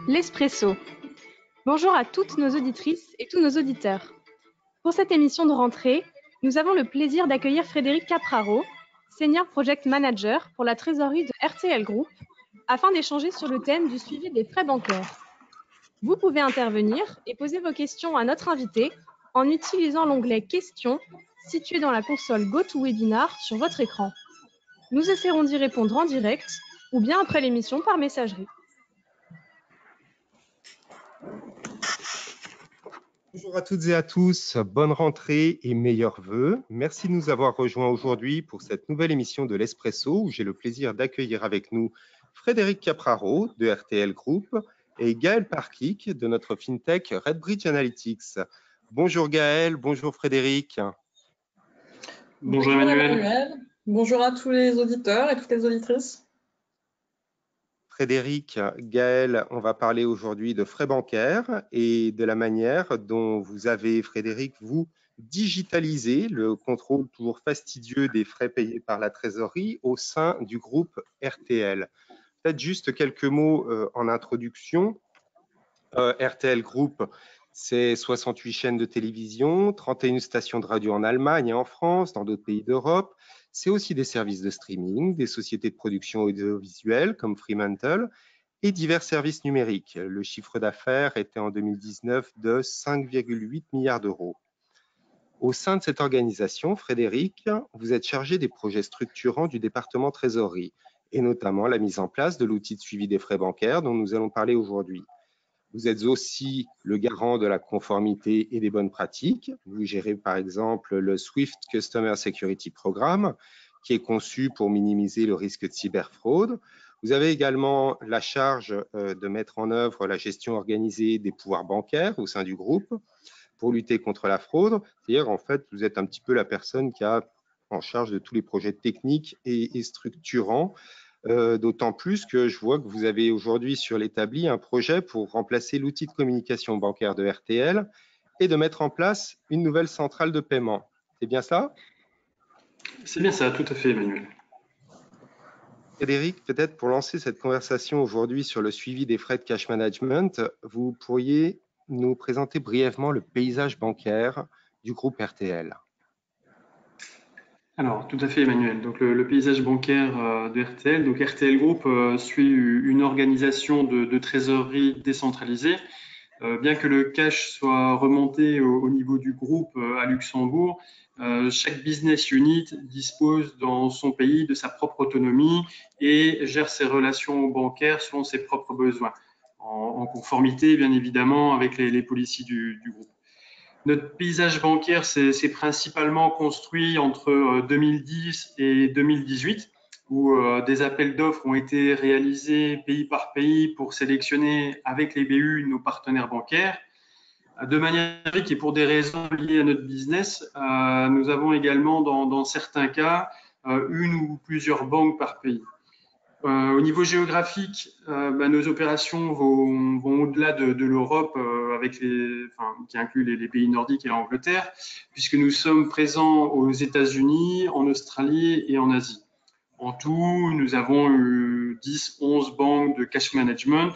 L'Espresso. Bonjour à toutes nos auditrices et tous nos auditeurs. Pour cette émission de rentrée, nous avons le plaisir d'accueillir Frédéric Capraro, Senior Project Manager pour la trésorerie de RTL Group, afin d'échanger sur le thème du suivi des frais bancaires. Vous pouvez intervenir et poser vos questions à notre invité en utilisant l'onglet Questions situé dans la console GoToWebinar sur votre écran. Nous essaierons d'y répondre en direct ou bien après l'émission par messagerie. Bonjour à toutes et à tous, bonne rentrée et meilleurs vœux. Merci de nous avoir rejoints aujourd'hui pour cette nouvelle émission de l'Espresso où j'ai le plaisir d'accueillir avec nous Frédéric Capraro de RTL Group et Gaël Parkik de notre fintech RedBridge Analytics. Bonjour Gaël, bonjour Frédéric. Bonjour Emmanuel. Bonjour à tous les auditeurs et toutes les auditrices. Frédéric, Gaël, on va parler aujourd'hui de frais bancaires et de la manière dont vous avez, Frédéric, vous digitalisé le contrôle toujours fastidieux des frais payés par la trésorerie au sein du groupe RTL. Peut-être juste quelques mots en introduction. RTL Group, c'est 68 chaînes de télévision, 31 stations de radio en Allemagne et en France, dans d'autres pays d'Europe. C'est aussi des services de streaming, des sociétés de production audiovisuelle comme Fremantle et divers services numériques. Le chiffre d'affaires était en 2019 de 5,8 milliards d'euros. Au sein de cette organisation, Frédéric, vous êtes chargé des projets structurants du département trésorerie et notamment la mise en place de l'outil de suivi des frais bancaires dont nous allons parler aujourd'hui. Vous êtes aussi le garant de la conformité et des bonnes pratiques. Vous gérez par exemple le Swift Customer Security Programme, qui est conçu pour minimiser le risque de cyberfraude. Vous avez également la charge de mettre en œuvre la gestion organisée des pouvoirs bancaires au sein du groupe pour lutter contre la fraude. C'est-à-dire, en fait, vous êtes un petit peu la personne qui a en charge de tous les projets techniques et structurants. D'autant plus que je vois que vous avez aujourd'hui sur l'établi un projet pour remplacer l'outil de communication bancaire de RTL et de mettre en place une nouvelle centrale de paiement. C'est bien ça? C'est bien ça, tout à fait, Emmanuel. Frédéric, peut-être pour lancer cette conversation aujourd'hui sur le suivi des frais de cash management, vous pourriez nous présenter brièvement le paysage bancaire du groupe RTL. Alors, tout à fait, Emmanuel. Donc, le paysage bancaire de RTL. Donc, RTL Group suit une organisation de trésorerie décentralisée. Bien que le cash soit remonté au niveau du groupe à Luxembourg, chaque business unit dispose dans son pays de sa propre autonomie et gère ses relations bancaires selon ses propres besoins, en conformité, bien évidemment, avec les policies du groupe. Notre paysage bancaire s'est principalement construit entre 2010 et 2018, où des appels d'offres ont été réalisés pays par pays pour sélectionner avec les BU nos partenaires bancaires. De manière historique et pour des raisons liées à notre business, nous avons également dans certains cas une ou plusieurs banques par pays. Au niveau géographique, nos opérations vont au-delà de l'Europe, qui inclut les pays nordiques et l'Angleterre, puisque nous sommes présents aux États-Unis, en Australie et en Asie. En tout, nous avons 10-11 banques de cash management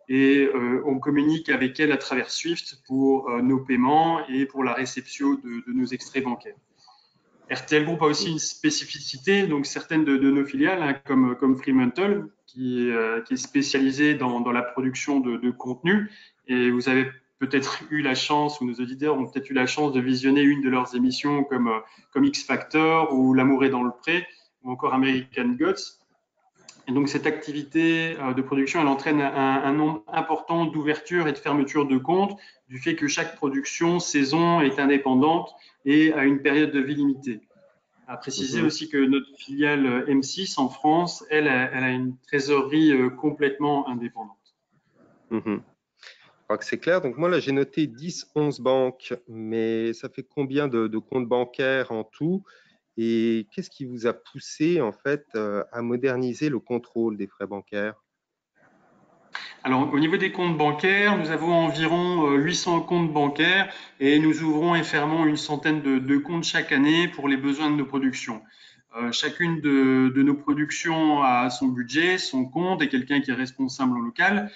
et on communique avec elles à travers Swift pour nos paiements et pour la réception de nos extraits bancaires. RTL Group a aussi une spécificité, donc certaines de nos filiales, hein, comme Fremantle, qui est spécialisée dans la production de contenu. Et vous avez peut-être eu la chance, ou nos auditeurs ont peut-être eu la chance de visionner une de leurs émissions comme X Factor ou L'amour est dans le pré, ou encore American Gods. Et donc cette activité de production, elle entraîne un nombre important d'ouvertures et de fermetures de comptes, du fait que chaque production, saison est indépendante et à une période de vie limitée. À préciser aussi que notre filiale M6 en France, elle a une trésorerie complètement indépendante. Je crois que c'est clair. Donc moi, là, j'ai noté 10-11 banques, mais ça fait combien de comptes bancaires en tout? Et qu'est-ce qui vous a poussé, en fait, à moderniser le contrôle des frais bancaires? Alors, au niveau des comptes bancaires, nous avons environ 800 comptes bancaires et nous ouvrons et fermons une centaine de comptes chaque année pour les besoins de nos productions. Chacune de nos productions a son budget, son compte et quelqu'un qui est responsable en local,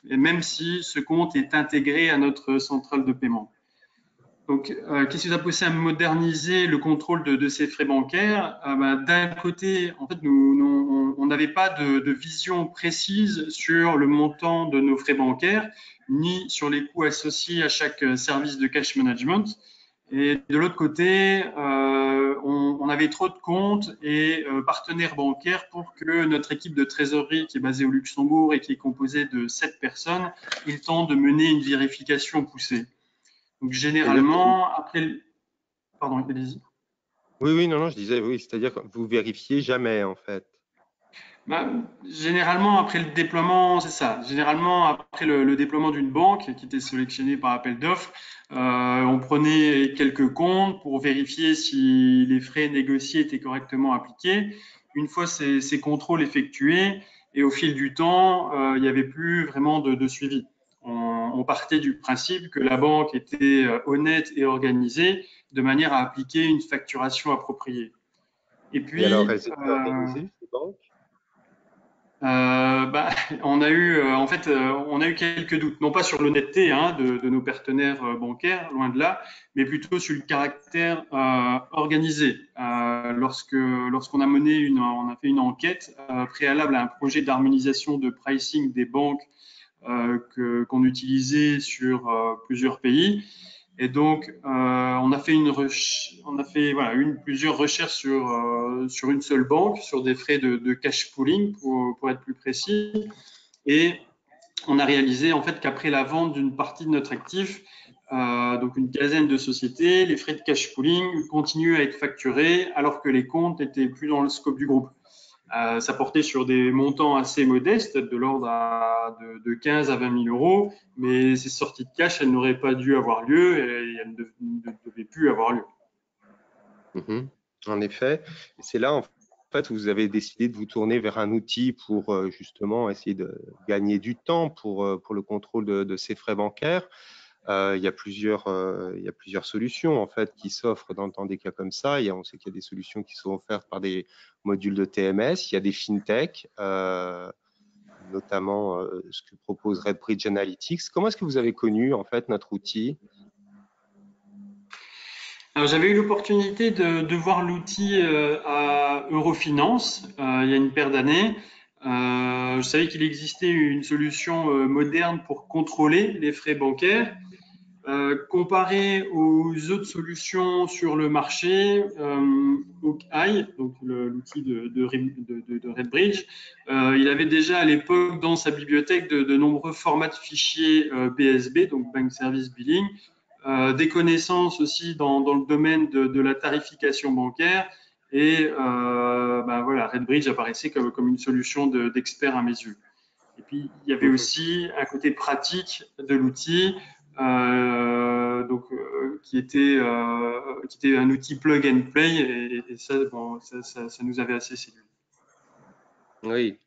et même si ce compte est intégré à notre centrale de paiement. Donc, qu'est-ce qui nous a poussé à moderniser le contrôle de ces frais bancaires? D'un côté, en fait, on n'avait pas de vision précise sur le montant de nos frais bancaires, ni sur les coûts associés à chaque service de cash management. Et de l'autre côté, on avait trop de comptes et partenaires bancaires pour que notre équipe de trésorerie, qui est basée au Luxembourg et qui est composée de 7 personnes, ait le temps de mener une vérification poussée. Donc, généralement, après… Pardon, allez-y. Oui, non, je disais, oui, c'est-à-dire que vous vérifiez jamais, en fait. Généralement, après le déploiement, c'est ça. Généralement, après le déploiement d'une banque qui était sélectionnée par appel d'offres, on prenait quelques comptes pour vérifier si les frais négociés étaient correctement appliqués. Une fois ces contrôles effectués, et au fil du temps, il n'y avait plus vraiment de suivi. On partait du principe que la banque était honnête et organisée de manière à appliquer une facturation appropriée. Et puis, Et alors, elles étaient organisées, ces banques? on a eu, on a eu quelques doutes, non pas sur l'honnêteté de nos partenaires bancaires, loin de là, mais plutôt sur le caractère organisé. Lorsqu'on a on a fait une enquête préalable à un projet d'harmonisation de pricing des banques qu'on utilisait sur plusieurs pays. Et donc, on a fait plusieurs recherches sur une seule banque, sur des frais de cash pooling, pour être plus précis. Et on a réalisé en fait qu'après la vente d'une partie de notre actif, donc une quinzaine de sociétés, les frais de cash pooling continuent à être facturés alors que les comptes n'étaient plus dans le scope du groupe. Ça portait sur des montants assez modestes, de l'ordre de 15 à 20 000 euros, mais ces sorties de cash, elles n'auraient pas dû avoir lieu et elles ne devaient plus avoir lieu. En effet, c'est là en fait où vous avez décidé de vous tourner vers un outil pour justement essayer de gagner du temps pour le contrôle de ces frais bancaires. Il y a plusieurs solutions en fait qui s'offrent dans des cas comme ça. On sait qu'il y a des solutions qui sont offertes par des modules de TMS. Il y a des fintech, notamment ce que propose RedBridge Analytics. Comment est-ce que vous avez connu en fait notre outil? Alors, j'avais eu l'opportunité de voir l'outil à Eurofinance il y a une paire d'années. Je savais qu'il existait une solution moderne pour contrôler les frais bancaires. Comparé aux autres solutions sur le marché, Hawkeye, donc l'outil de RedBridge, il avait déjà à l'époque dans sa bibliothèque de nombreux formats de fichiers BSB, donc Bank Service Billing, des connaissances aussi dans le domaine de la tarification bancaire. Et voilà, RedBridge apparaissait comme une solution d'expert à mes yeux. Et puis, il y avait aussi un côté pratique de l'outil, qui était un outil plug and play, et ça nous avait assez séduit. Oui.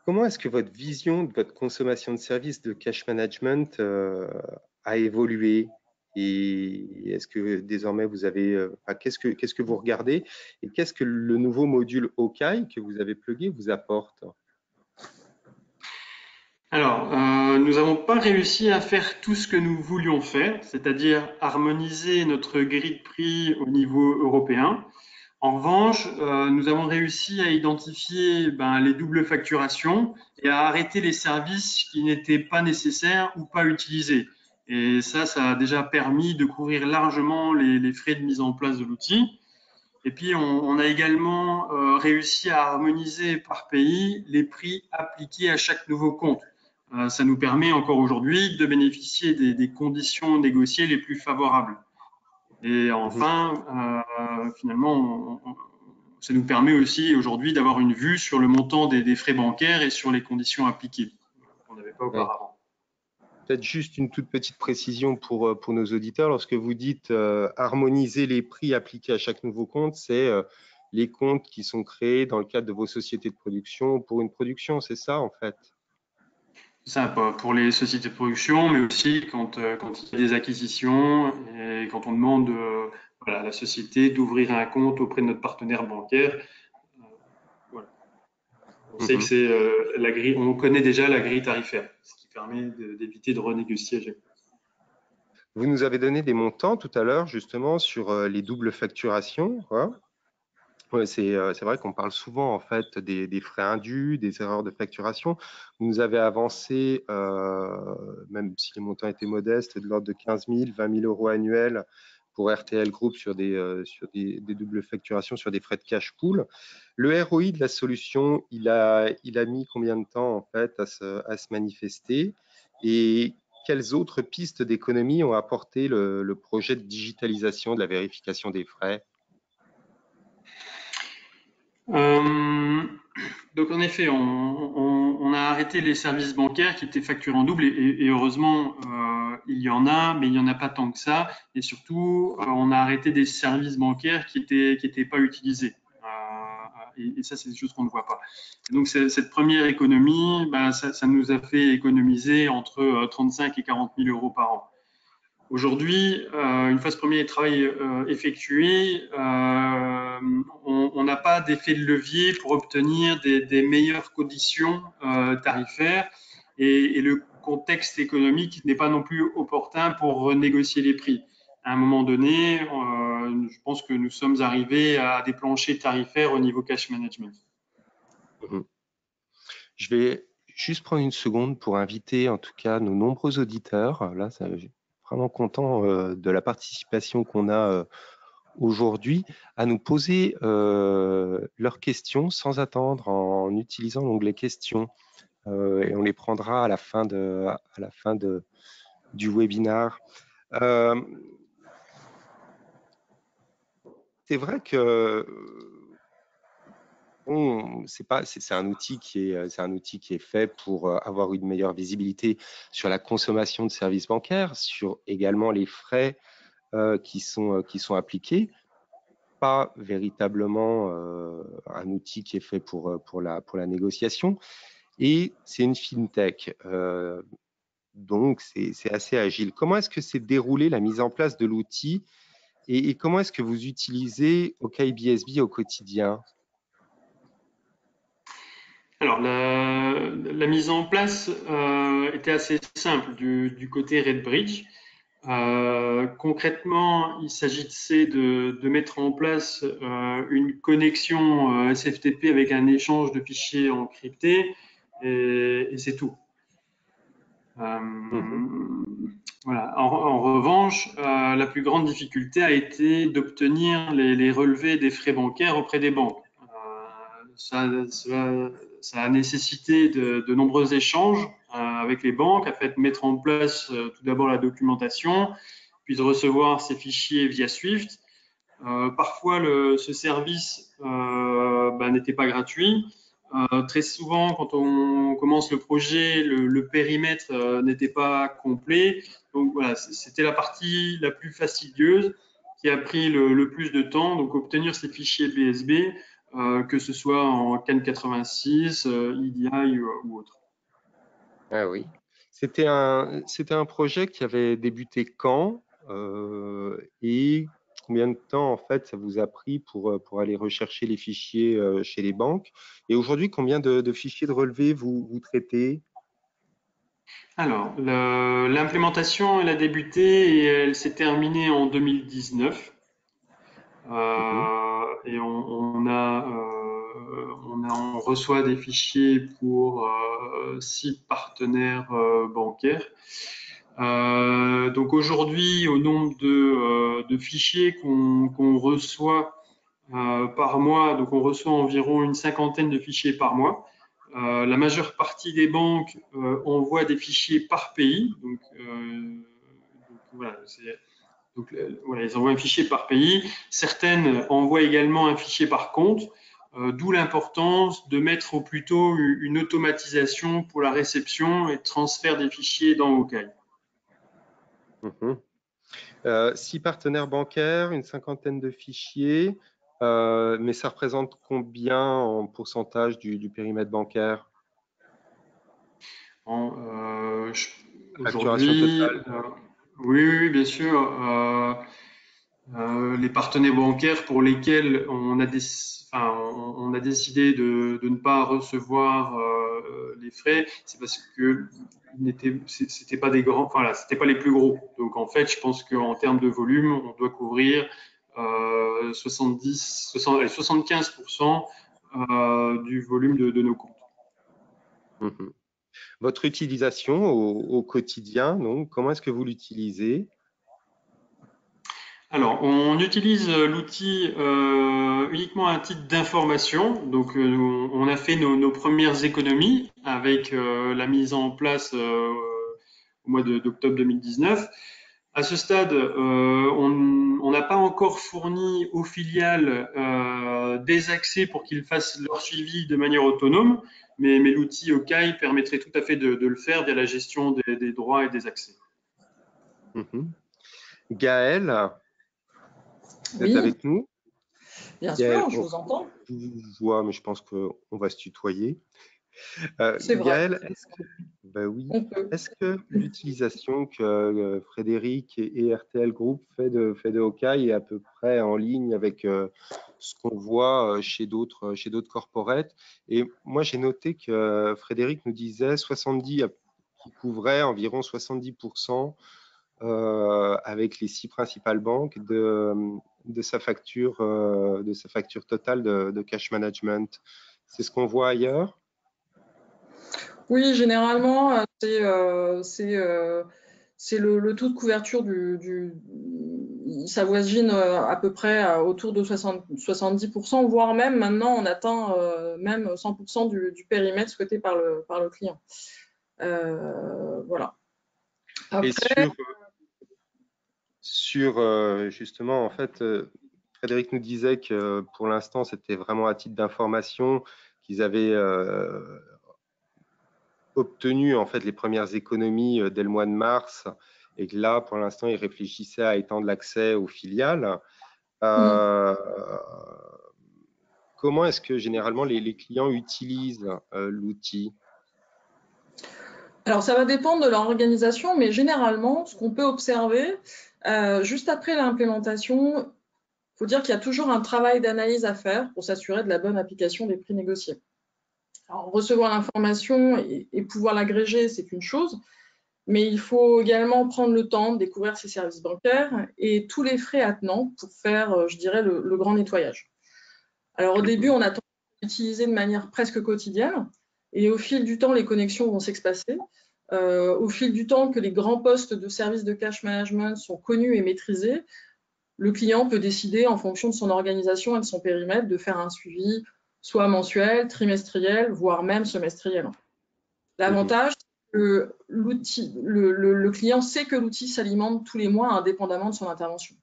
Comment est-ce que votre vision de votre consommation de services de cash management a évolué? Et est-ce que désormais vous avez, qu'est-ce que vous regardez et qu'est-ce que le nouveau module Hawkeye que vous avez plugué vous apporte? Alors, nous n'avons pas réussi à faire tout ce que nous voulions faire, c'est-à-dire harmoniser notre grille de prix au niveau européen. En revanche, nous avons réussi à identifier les doubles facturations et à arrêter les services qui n'étaient pas nécessaires ou pas utilisés. Et ça a déjà permis de couvrir largement les frais de mise en place de l'outil. Et puis, on a également réussi à harmoniser par pays les prix appliqués à chaque nouveau compte. Ça nous permet encore aujourd'hui de bénéficier des conditions négociées les plus favorables. Et enfin, finalement, ça nous permet aussi aujourd'hui d'avoir une vue sur le montant des frais bancaires et sur les conditions appliquées qu'on n'avait pas auparavant. Peut-être juste une toute petite précision pour nos auditeurs. Lorsque vous dites harmoniser les prix appliqués à chaque nouveau compte, c'est les comptes qui sont créés dans le cadre de vos sociétés de production pour une production, c'est ça en fait? Ça, pour les sociétés de production, mais aussi quand il y a des acquisitions et quand on demande voilà, la société d'ouvrir un compte auprès de notre partenaire bancaire. Voilà. On sait que c'est la grille, on connaît déjà la grille tarifaire, ce qui permet d'éviter de renégocier à chaque fois. Vous nous avez donné des montants tout à l'heure, justement, sur les doubles facturations, quoi. Ouais, c'est vrai qu'on parle souvent en fait des frais indus, des erreurs de facturation. Vous nous avez avancé, même si les montants étaient modestes, de l'ordre de 15 000, 20 000 euros annuels pour RTL Group sur des doubles facturations, sur des frais de cash pool. Le ROI de la solution, il a mis combien de temps en fait à se manifester, et quelles autres pistes d'économie ont apporté le projet de digitalisation de la vérification des frais? Donc en effet, on a arrêté les services bancaires qui étaient facturés en double et heureusement il y en a, mais il n'y en a pas tant que ça. Et surtout, on a arrêté des services bancaires qui étaient pas utilisés. Et ça, c'est des choses qu'on ne voit pas. Et donc cette première économie, bah, ça nous a fait économiser entre 35 et 40 000 euros par an. Aujourd'hui, une fois ce premier travail effectué, on n'a pas d'effet de levier pour obtenir des meilleures conditions tarifaires et le contexte économique n'est pas non plus opportun pour renégocier les prix. À un moment donné, je pense que nous sommes arrivés à des planchers tarifaires au niveau cash management. Je vais juste prendre une seconde pour inviter en tout cas nos nombreux auditeurs. Là, je suis vraiment content de la participation qu'on a aujourd'hui, à nous poser leurs questions sans attendre, en utilisant l'onglet questions. Et on les prendra à la fin du webinaire. C'est vrai que c'est un outil qui est fait pour avoir une meilleure visibilité sur la consommation de services bancaires, sur également les frais qui sont appliqués. Pas véritablement un outil qui est fait pour la négociation. Et c'est une fintech, donc c'est assez agile. Comment est-ce que s'est déroulée la mise en place de l'outil, et comment est-ce que vous utilisez OKBSB au quotidien? Alors, la mise en place était assez simple du côté RedBridge. Concrètement, il s'agissait de mettre en place une connexion SFTP avec un échange de fichiers encryptés et c'est tout. Voilà. En revanche, la plus grande difficulté a été d'obtenir les relevés des frais bancaires auprès des banques. Ça a nécessité de nombreux échanges avec les banques, afin de mettre en place tout d'abord la documentation, puis de recevoir ces fichiers via Swift. Parfois, ce service n'était pas gratuit. Très souvent, quand on commence le projet, le périmètre n'était pas complet. Donc voilà, c'était la partie la plus fastidieuse qui a pris le plus de temps. Donc obtenir ces fichiers BSB, que ce soit en CAN 86, EDI ou autre. Ah oui. C'était un projet qui avait débuté quand, et combien de temps en fait ça vous a pris pour aller rechercher les fichiers chez les banques? Et aujourd'hui, combien de fichiers de relevé vous traitez? Alors, l'implémentation, elle a débuté et elle s'est terminée en 2019. Et on reçoit des fichiers pour 6 partenaires bancaires. Donc aujourd'hui, au nombre de fichiers qu'on reçoit par mois, donc on reçoit environ une cinquantaine de fichiers par mois. La majeure partie des banques envoient des fichiers par pays. Donc voilà, ils envoient un fichier par pays. Certaines envoient également un fichier par compte, d'où l'importance de mettre au plus tôt une automatisation pour la réception et transfert des fichiers dans Okai. 6 partenaires bancaires, une cinquantaine de fichiers, mais ça représente combien en pourcentage du périmètre bancaire? Aujourd'hui, oui, bien sûr. les partenaires bancaires pour lesquels on a décidé de ne pas recevoir les frais, c'est parce que c'était pas des grands, enfin là, c'était pas les plus gros. Donc en fait, je pense qu'en termes de volume, on doit couvrir 75% du volume de nos comptes. Mhm. Votre utilisation au quotidien, donc, comment est-ce que vous l'utilisez? Alors, on utilise l'outil uniquement à titre d'information. Donc, on a fait nos premières économies avec la mise en place au mois d'octobre 2019. À ce stade, on n'a pas encore fourni aux filiales des accès pour qu'ils fassent leur suivi de manière autonome, mais l'outil OKAI permettrait tout à fait de le faire via la gestion des droits et des accès. Mhm. Gaël, vous êtes Oui, avec nous? bien Gaël, sûr, je vous entends. je vous vois, mais je pense qu'on va se tutoyer. C'est vrai. Gaël, ben oui, On peut. est-ce que l'utilisation que Frédéric et RTL Group fait de Hawkeye est à peu près en ligne avec ce qu'on voit chez d'autres corporates? Et moi, j'ai noté que Frédéric nous disait 70, qui couvrait environ 70% avec les 6 principales banques de sa facture totale de cash management. C'est ce qu'on voit ailleurs? Oui, généralement, c'est le taux de couverture ça voisine à peu près autour de 70%, voire même maintenant on atteint même 100% du périmètre souhaité par le client. Voilà. Et Après, justement, en fait, Frédéric nous disait que pour l'instant, c'était vraiment à titre d'information qu'ils avaient obtenu en fait les premières économies dès le mois de mars, et que là, pour l'instant, ils réfléchissaient à étendre l'accès aux filiales. Comment est-ce que généralement les clients utilisent l'outil? alors ça va dépendre de leur organisation, mais généralement, ce qu'on peut observer, juste après l'implémentation, il faut dire qu'il y a toujours un travail d'analyse à faire pour s'assurer de la bonne application des prix négociés. Alors, recevoir l'information et pouvoir l'agréger, c'est une chose, mais il faut également prendre le temps de découvrir ces services bancaires et tous les frais attenants pour faire, je dirais, le grand nettoyage. Alors au début, on a tendance à l'utiliser de manière presque quotidienne, et au fil du temps, les connexions vont s'espacer. Au fil du temps que les grands postes de services de cash management sont connus et maîtrisés, le client peut décider, en fonction de son organisation et de son périmètre, de faire un suivi soit mensuel, trimestriel, voire même semestriel. L'avantage, c'est que le client sait que l'outil s'alimente tous les mois indépendamment de son intervention.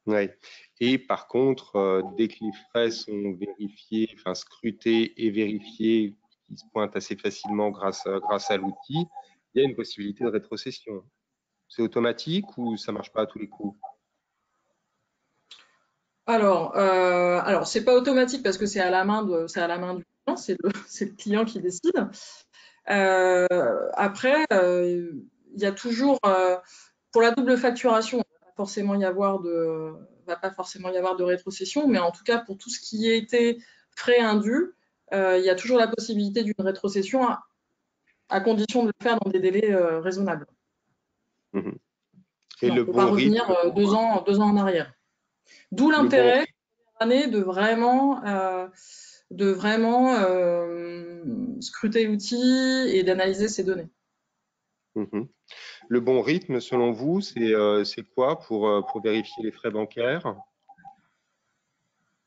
Ouais. Et par contre, dès que les frais sont vérifiés, enfin scrutés et vérifiés, qui se pointent assez facilement grâce à l'outil, il y a une possibilité de rétrocession. C'est automatique ou ça marche pas à tous les coups? Alors c'est pas automatique parce que c'est à la main du client, c'est le client qui décide. Après, il y a toujours pour la double facturation, il va pas forcément y avoir de rétrocession, mais en tout cas pour tout ce qui a été frais indus, il y a toujours la possibilité d'une rétrocession à condition de le faire dans des délais raisonnables. Mmh. Et Non, on le ne peut pas bon revenir rythme, 2 ans en arrière. D'où le bon l'intérêt année de vraiment scruter l'outil et d'analyser ces données. Mmh. Le bon rythme, selon vous, c'est quoi pour vérifier les frais bancaires?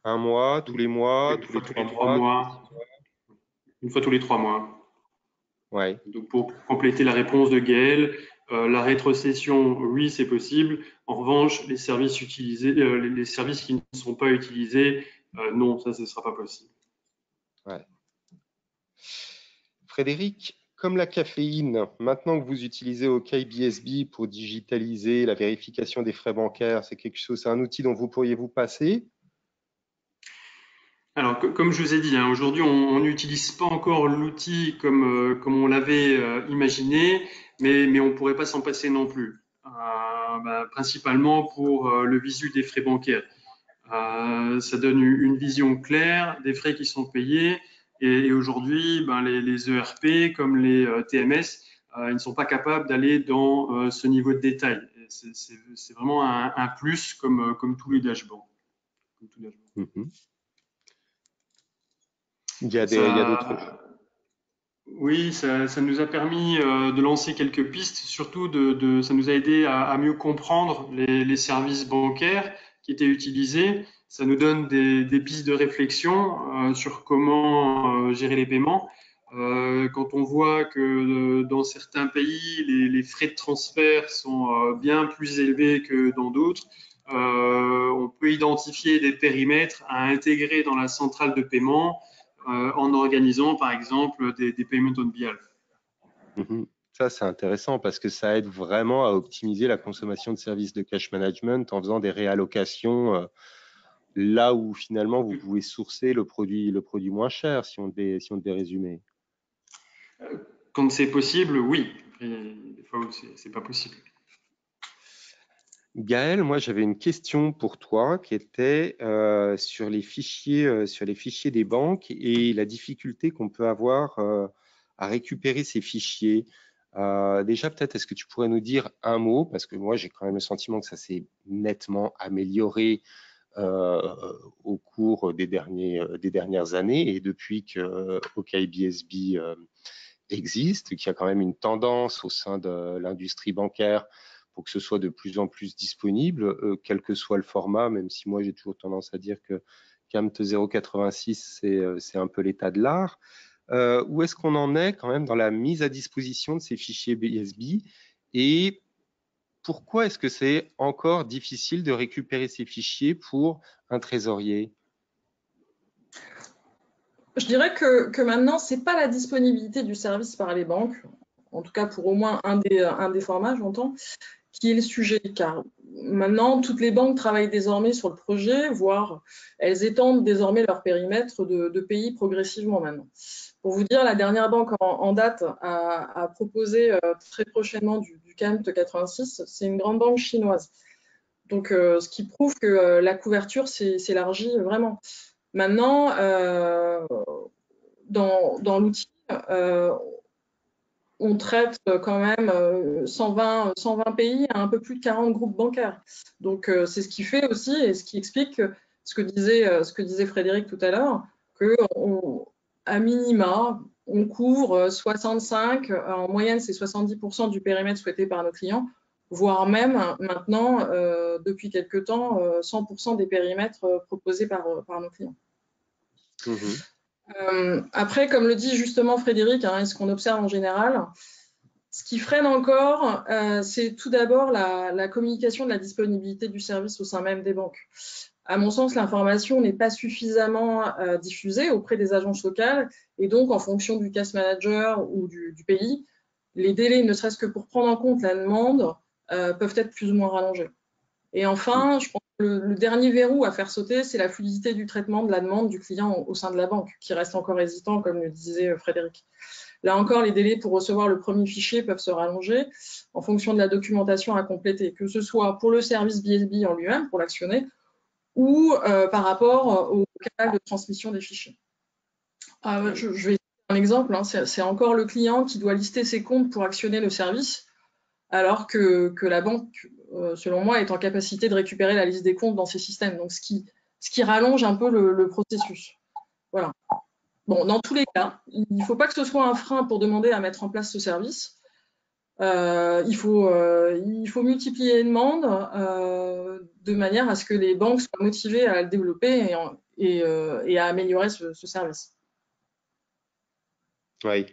Un mois, tous les mois, Une tous fois les tous 3 les 3 mois, tous les 6 mois. mois? Une fois tous les 3 mois. Ouais. Donc pour compléter la réponse de Gaël, la rétrocession, oui, c'est possible. En revanche, les services utilisés, les services qui ne sont pas utilisés, non, ça, ce ne sera pas possible. Ouais. Frédéric, comme la caféine, maintenant que vous utilisez OKBSB pour digitaliser la vérification des frais bancaires, c'est un outil dont vous pourriez vous passer? Alors, comme je vous ai dit, hein, aujourd'hui, on n'utilise pas encore l'outil comme on l'avait imaginé, mais on ne pourrait pas s'en passer non plus. principalement pour le visu des frais bancaires. Ça donne une vision claire des frais qui sont payés et aujourd'hui, les ERP comme les TMS, ils ne sont pas capables d'aller dans ce niveau de détail. C'est vraiment un plus comme tous les dashboards. Il y a d'autres choses. Oui, ça nous a permis de lancer quelques pistes, surtout ça nous a aidé à mieux comprendre les services bancaires qui étaient utilisés. Ça nous donne des pistes de réflexion sur comment gérer les paiements. Quand on voit que dans certains pays, les frais de transfert sont bien plus élevés que dans d'autres, on peut identifier des périmètres à intégrer dans la centrale de paiement en organisant, par exemple, des payment on behalf. Ça, c'est intéressant parce que ça aide vraiment à optimiser la consommation de services de cash management en faisant des réallocations là où finalement vous pouvez sourcer le produit moins cher, si on devait résumer. Quand c'est possible, oui. Et des fois, c'est pas possible. Gaël, moi j'avais une question pour toi qui était sur les fichiers des banques et la difficulté qu'on peut avoir à récupérer ces fichiers. Déjà, peut-être, est-ce que tu pourrais nous dire un mot, parce que moi j'ai quand même le sentiment que ça s'est nettement amélioré au cours des dernières années et depuis que OKBSB existe, qu'il y a quand même une tendance au sein de l'industrie bancaire pour que ce soit de plus en plus disponible, quel que soit le format, même si moi j'ai toujours tendance à dire que CAMT 086 c'est un peu l'état de l'art. Où est-ce qu'on en est quand même dans la mise à disposition de ces fichiers BSB et pourquoi est-ce que c'est encore difficile de récupérer ces fichiers pour un trésorier? Je dirais que maintenant, ce n'est pas la disponibilité du service par les banques, en tout cas pour au moins un des formats, j'entends, qui est le sujet. Car maintenant, toutes les banques travaillent désormais sur le projet, voire elles étendent désormais leur périmètre de pays progressivement maintenant. Pour vous dire, la dernière banque en date a proposé très prochainement du CAMT 86, c'est une grande banque chinoise. Donc, ce qui prouve que la couverture s'élargit vraiment. Maintenant, dans l'outil, on traite quand même 120 pays à un peu plus de 40 groupes bancaires. Donc, c'est ce qui fait aussi et ce qui explique ce que disait Frédéric tout à l'heure, qu'à minima, on couvre 65, en moyenne, c'est 70% du périmètre souhaité par nos clients, voire même maintenant, depuis quelques temps, 100% des périmètres proposés par nos clients. Après, comme le dit justement Frédéric, et ce qu'on observe en général, ce qui freine encore, c'est tout d'abord la communication de la disponibilité du service au sein même des banques. À mon sens, l'information n'est pas suffisamment diffusée auprès des agences locales et donc, en fonction du case manager ou du pays, les délais, ne serait-ce que pour prendre en compte la demande, peuvent être plus ou moins rallongés. Et enfin, je pense que le dernier verrou à faire sauter, c'est la fluidité du traitement de la demande du client au sein de la banque, qui reste encore hésitant, comme le disait Frédéric. Là encore, les délais pour recevoir le premier fichier peuvent se rallonger en fonction de la documentation à compléter, que ce soit pour le service BSB en lui-même, pour l'actionner, ou par rapport au canal de transmission des fichiers. Je vais citer un exemple, c'est encore le client qui doit lister ses comptes pour actionner le service, alors que la banque, selon moi, est en capacité de récupérer la liste des comptes dans ses systèmes, donc ce qui rallonge un peu le processus. Voilà. Bon, dans tous les cas, il ne faut pas que ce soit un frein pour demander à mettre en place ce service. Il faut multiplier les demandes de manière à ce que les banques soient motivées à le développer et à améliorer ce service. Oui.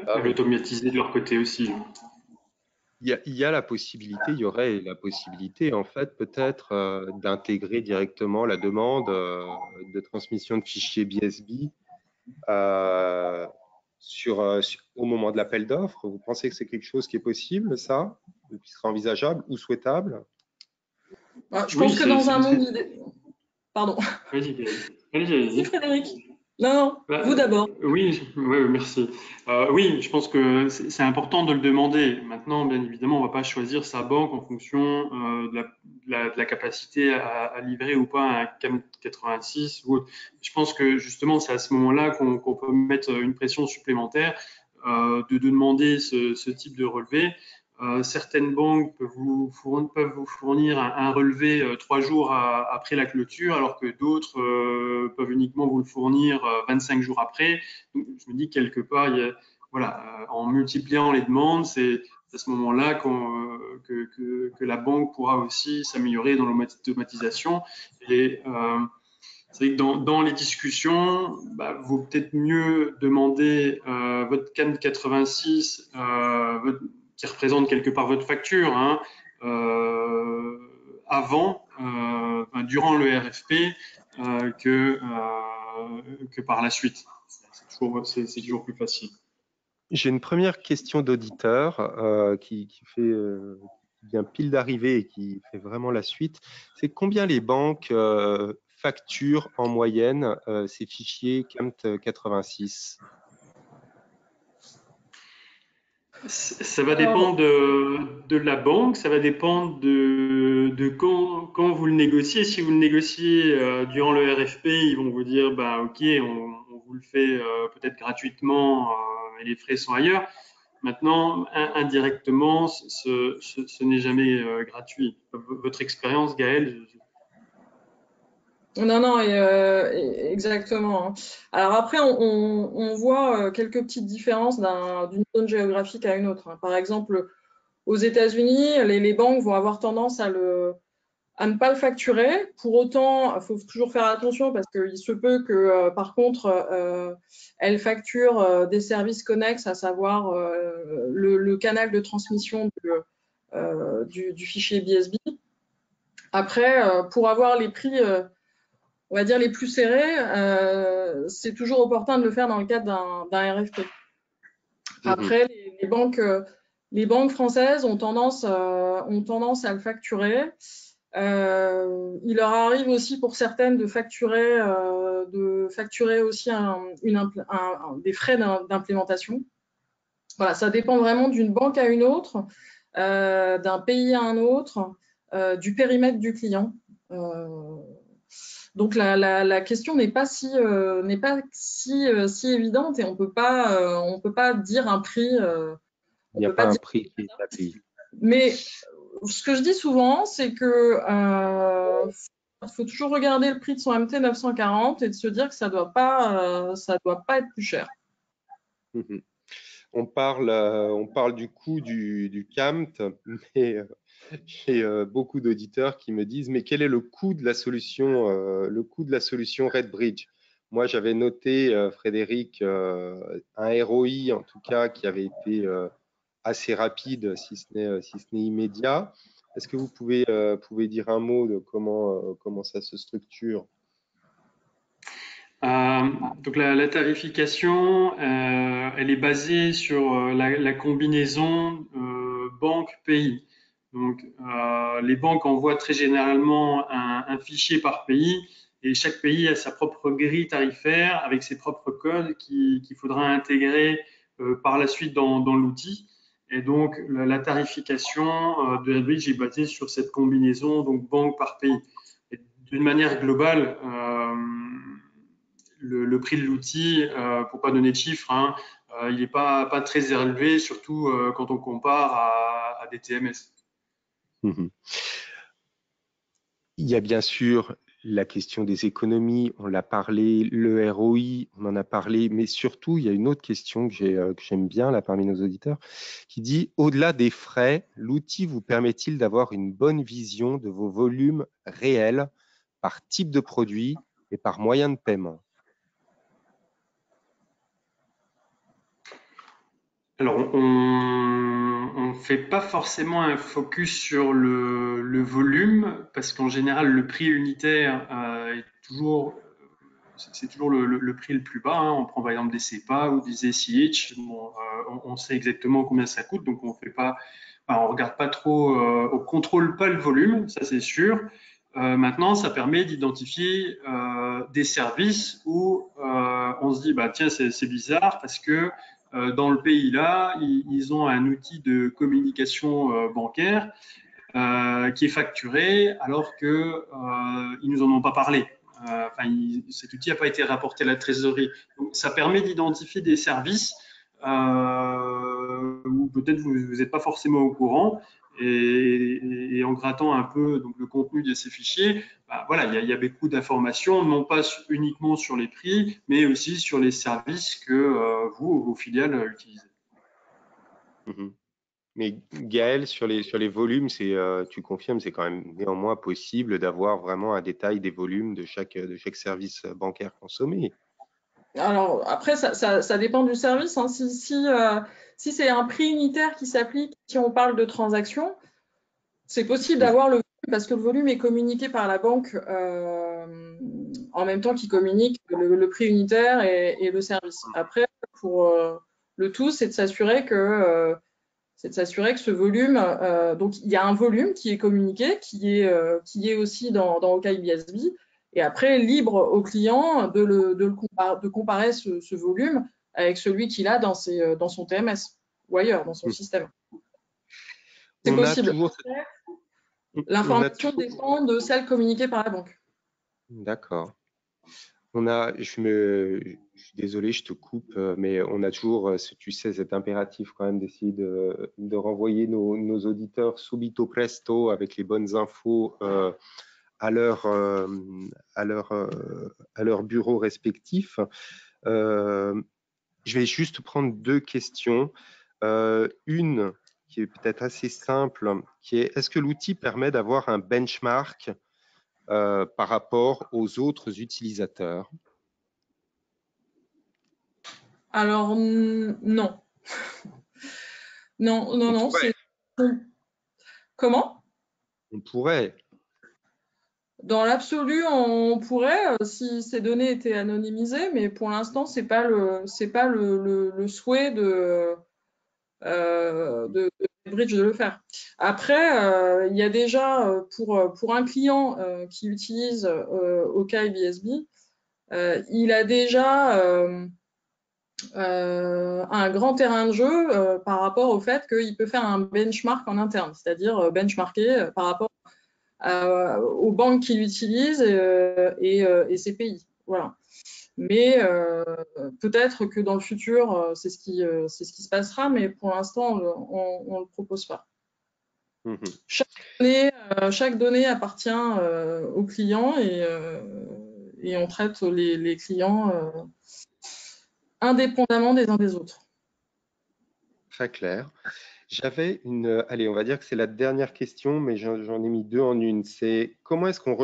À l'automatiser de leur côté aussi. Il y aurait la possibilité en fait peut-être d'intégrer directement la demande de transmission de fichiers BSB au moment de l'appel d'offres. Vous pensez que c'est quelque chose qui est possible, ça, qui serait envisageable ou souhaitable? Je pense que dans un monde idéal… Pardon. Vas-y, Frédéric. Non, vous d'abord. Oui, merci. Oui, je pense que c'est important de le demander. Maintenant, bien évidemment, on ne va pas choisir sa banque en fonction de la capacité à livrer ou pas un CAM 86 ou autre. Je pense que justement, c'est à ce moment-là qu'on peut mettre une pression supplémentaire de demander ce type de relevé. Certaines banques peuvent vous fournir un relevé 3 jours après la clôture, alors que d'autres peuvent uniquement vous le fournir 25 jours après. Donc, je me dis quelque part, voilà, en multipliant les demandes, c'est à ce moment-là que la banque pourra aussi s'améliorer dans l'automatisation. Et c'est que dans les discussions, vaut peut-être mieux demander votre CAN 86, qui représente quelque part votre facture, hein, durant le RFP, que par la suite. C'est toujours plus facile. J'ai une première question d'auditeur qui vient pile d'arriver et qui fait vraiment la suite. C'est combien les banques facturent en moyenne ces fichiers CAMT 86? Ça va dépendre de la banque, ça va dépendre de quand vous le négociez. Si vous le négociez durant le RFP, ils vont vous dire, OK, on vous le fait peut-être gratuitement et les frais sont ailleurs. Maintenant, indirectement, ce n'est jamais gratuit. Votre expérience, Gaëlle? Non, exactement, hein. Alors après, on voit quelques petites différences d'une zone géographique à une autre, hein. Par exemple, aux États-Unis, les banques vont avoir tendance à ne pas le facturer. Pour autant, il faut toujours faire attention parce qu'il se peut que, par contre, elles facturent des services connexes, à savoir le canal de transmission du fichier BSB. Après, pour avoir les prix, on va dire, les plus serrés, c'est toujours opportun de le faire dans le cadre d'un RFP. Après, les banques françaises ont tendance à le facturer. Il leur arrive aussi pour certaines de facturer aussi des frais d'implémentation. Voilà, ça dépend vraiment d'une banque à une autre, d'un pays à un autre, du périmètre du client. Donc la question n'est pas si évidente et on peut pas dire un prix. Il n'y a pas un prix qui est établi. Mais ce que je dis souvent, c'est que faut toujours regarder le prix de son MT 940 et de se dire que ça doit pas être plus cher. On parle du coût du CAMT, mais j'ai beaucoup d'auditeurs qui me disent mais quel est le coût de la solution RedBridge? Moi, j'avais noté, Frédéric, un ROI en tout cas qui avait été assez rapide, si ce n'est immédiat. Est-ce que vous pouvez dire un mot de comment ça se structure? Donc la tarification, elle est basée sur la combinaison banque-pays. Donc les banques envoient très généralement un fichier par pays et chaque pays a sa propre grille tarifaire avec ses propres codes qu'il faudra intégrer par la suite dans l'outil. Et donc la tarification de RedBridge est basée sur cette combinaison donc banque par pays. D'une manière globale, le prix de l'outil, pour pas donner de chiffres, hein, il n'est pas très élevé, surtout quand on compare à des TMS. Il y a bien sûr la question des économies, on l'a parlé, le ROI, on en a parlé, mais surtout, il y a une autre question que j'aime bien là parmi nos auditeurs qui dit « Au-delà des frais, l'outil vous permet-il d'avoir une bonne vision de vos volumes réels par type de produit et par moyen de paiement ?» Alors, on ne fait pas forcément un focus sur le volume parce qu'en général, le prix unitaire est toujours le prix le plus bas, hein. On prend par exemple des CEPA ou des SIH. Bon, on sait exactement combien ça coûte, donc on regarde pas trop, on contrôle pas le volume, ça c'est sûr. Maintenant, ça permet d'identifier des services où on se dit, bah, tiens, c'est bizarre parce que dans le pays là, ils ont un outil de communication bancaire qui est facturé alors que ils nous en ont pas parlé. Cet outil n'a pas été rapporté à la trésorerie. Donc, ça permet d'identifier des services où peut-être vous n'êtes pas forcément au courant. Et en grattant un peu donc, le contenu de ces fichiers, bah, voilà, il y a beaucoup d'informations, non pas uniquement sur les prix, mais aussi sur les services que vous, vos filiales, utilisez. Mais Gaël, sur les volumes, tu confirmes, c'est quand même néanmoins possible d'avoir vraiment un détail des volumes de chaque service bancaire consommé. Alors, après, ça dépend du service, hein. Si c'est un prix unitaire qui s'applique, si on parle de transactions, c'est possible d'avoir le volume parce que le volume est communiqué par la banque en même temps qu'il communique le prix unitaire et le service. Après, pour le tout, c'est de s'assurer que ce volume, donc il y a un volume qui est communiqué, qui est aussi dans OKBSB, et après libre au client de comparer ce volume avec celui qu'il a dans son TMS ou ailleurs dans son système. C'est possible. L'information dépend de celle communiquée par la banque. D'accord. Je suis désolé, je te coupe, mais on a toujours, tu sais, cet impératif quand même d'essayer de renvoyer nos auditeurs subito presto avec les bonnes infos à leur bureau respectif. Je vais juste prendre deux questions. Une qui est peut-être assez simple, qui est: est-ce que l'outil permet d'avoir un benchmark par rapport aux autres utilisateurs? Alors, non. Non, c'est... Comment? On pourrait. Dans l'absolu, on pourrait si ces données étaient anonymisées, mais pour l'instant, c'est pas le souhait de Bridge de le faire. Après, il y a déjà pour un client qui utilise OKBSB, il a déjà un grand terrain de jeu par rapport au fait qu'il peut faire un benchmark en interne, c'est-à-dire benchmarker par rapport aux banques qu'il utilise et ses pays. Voilà. Mais peut-être que dans le futur, c'est ce qui se passera, mais pour l'instant, on ne le propose pas. Chaque donnée appartient au client et on traite les clients indépendamment des uns des autres. Très clair. J'avais allez, on va dire que c'est la dernière question, mais j'en ai mis deux en une. C'est comment est-ce qu'on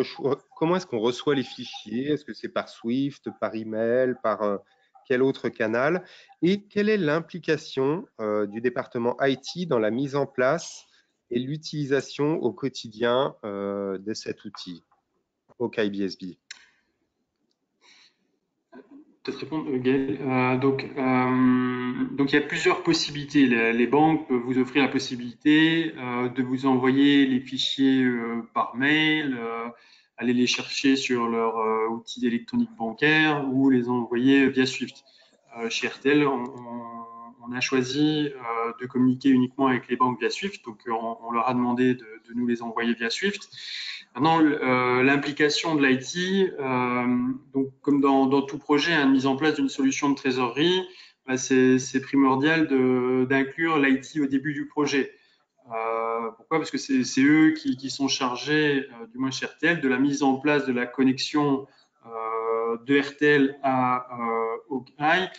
reçoit les fichiers? Est-ce que c'est par Swift, par email, par quel autre canal? Et quelle est l'implication du département IT dans la mise en place et l'utilisation au quotidien de cet outil, OKBSB? Peut-être répondre, Gaël. Donc, il y a plusieurs possibilités. Les banques peuvent vous offrir la possibilité de vous envoyer les fichiers par mail, aller les chercher sur leur outil électronique bancaire ou les envoyer via Swift. Chez RTL, on a choisi de communiquer uniquement avec les banques via Swift, donc on leur a demandé de nous les envoyer via Swift. Maintenant, l'implication de l'IT, donc comme dans tout projet, de mise en place d'une solution de trésorerie, bah, c'est primordial d'inclure l'IT au début du projet. Pourquoi? Parce que c'est eux qui sont chargés, du moins chez RTL, de la mise en place de la connexion de RTL à OKI,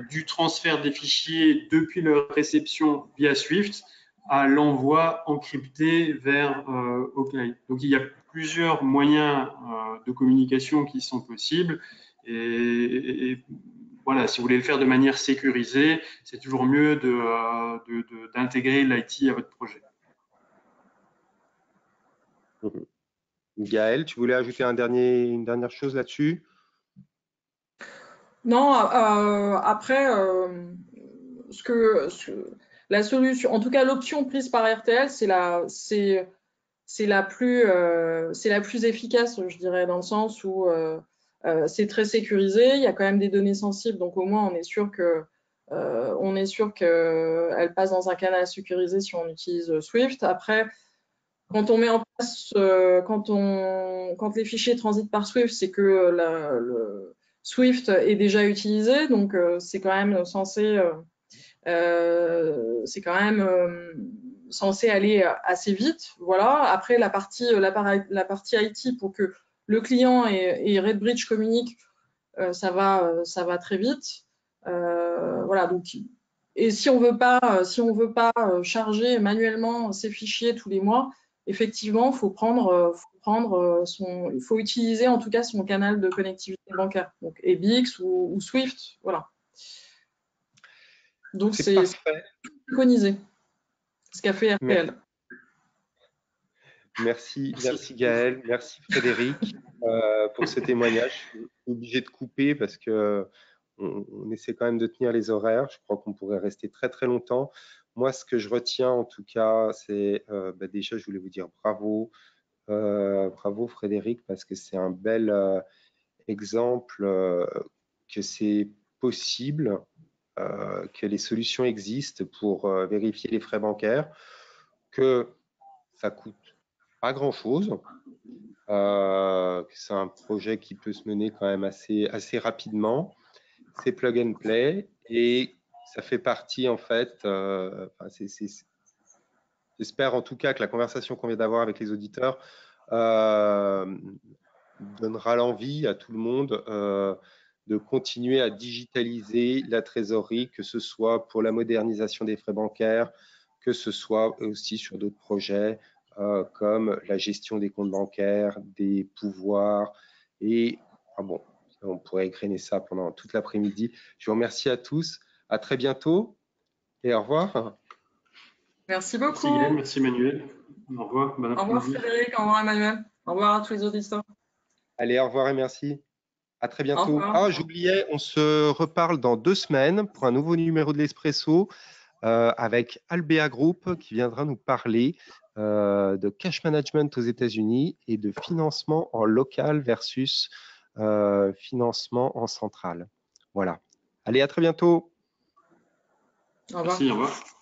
du transfert des fichiers depuis leur réception via Swift à l'envoi encrypté vers OKI. Donc il y a plusieurs moyens de communication qui sont possibles et voilà, si vous voulez le faire de manière sécurisée, c'est toujours mieux d'intégrer l'IT à votre projet. Gaël, tu voulais ajouter une dernière chose là-dessus? Non, après, la solution, en tout cas l'option prise par RTL, c'est la plus efficace, je dirais, dans le sens où C'est très sécurisé, il y a quand même des données sensibles, donc au moins on est sûr qu'elle passe dans un canal sécurisé si on utilise Swift. Après, quand on met en place, quand les fichiers transitent par Swift, c'est que le Swift est déjà utilisé, donc c'est quand même censé aller assez vite. Voilà. Après, la partie IT, pour que le client et RedBridge communiquent, ça va très vite. Voilà. Donc, et si on veut pas charger manuellement ces fichiers tous les mois, effectivement, il faut utiliser en tout cas son canal de connectivité bancaire, donc EBIX ou Swift, voilà. Donc c'est préconisé, ce qu'a fait RTL. Merci Gaël, merci Frédéric pour ce témoignage. Je suis obligé de couper parce que on essaie quand même de tenir les horaires. Je crois qu'on pourrait rester très très longtemps. Moi, ce que je retiens en tout cas, c'est déjà, je voulais vous dire bravo, bravo Frédéric, parce que c'est un bel exemple que c'est possible, que les solutions existent pour vérifier les frais bancaires, que ça coûte pas grand-chose, que c'est un projet qui peut se mener quand même assez rapidement. C'est plug and play et ça fait partie en fait, j'espère en tout cas que la conversation qu'on vient d'avoir avec les auditeurs donnera l'envie à tout le monde de continuer à digitaliser la trésorerie, que ce soit pour la modernisation des frais bancaires, que ce soit aussi sur d'autres projets comme la gestion des comptes bancaires, des pouvoirs et bon, on pourrait égrener ça pendant toute l'après-midi. Je vous remercie à tous. À très bientôt et au revoir. Merci beaucoup. Merci Gaël, merci Emmanuel. Au revoir. Bon après-midi. Au revoir Frédéric, au revoir Emmanuel. Au revoir à tous les auditeurs. Allez, au revoir et merci. À très bientôt. Ah, j'oubliais, on se reparle dans 2 semaines pour un nouveau numéro de l'Espresso avec Albea Group qui viendra nous parler de cash management aux États-Unis et de financement en local versus financement en centrale. Voilà. Allez, à très bientôt. Au revoir. Merci, au revoir.